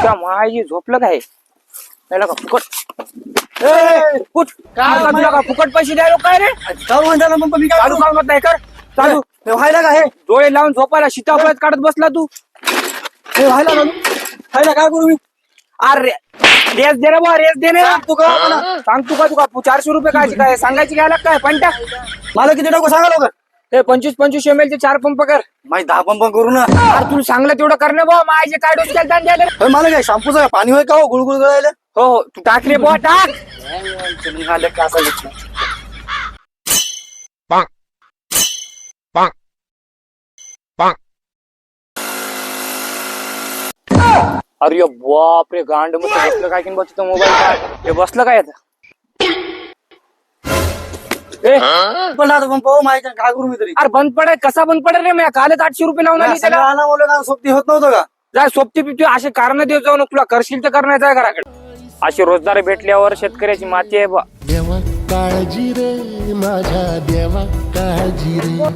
तुझ्या महाजी झोपलं काय त्याला का फुकट तुला का फुकट पैसे द्यायला काय रे चालू म्हणता ना मग मी काय चालू काम नाही कर चालू हे व्हायला का हे डोळे लावून झोपायला सीताफळात काढत बसला तू हे व्हायला का व्हायला काय करू मी अरे रेस दे रे बा रेस दे रे तू का मला सांगतो का तुका 400 रुपये काय काय सांगायची घ्यायला काय पंटा मला किती टाकू सांगा लवकर हे 25-25 ML चे 4 पंप कर माहिती 10 पंप करू ना अरे तुला सांगलं तेवढं करणे बा माझे काय डोस केलं द्यायला हे मला काय शॅम्पूचं पाणी होय का हो गुळगुळ गळायला हो हो तू टाक रे बा टाक निघालं का असं घेतलं अरे बाप रे गांड मग बसलं काय की बघतो मोबाईल हे बसलं काय आता पण आता पंप हो माहिती काय करू मी तरी अरे बंद पडाय कसा बंद पडेल रे मी कालच 800 रुपये लावून आली त्याला आला बोललो का सोबती होत नव्हतं का जाय सोबती पिपती असे कारण देव जाऊ तुला करशील तर करण्याचं आहे घराकडे अशी रोजदार भेटल्यावर शेतकऱ्याची माती आहे बा देवा काळजी रे माझ्या देवा काळजी रे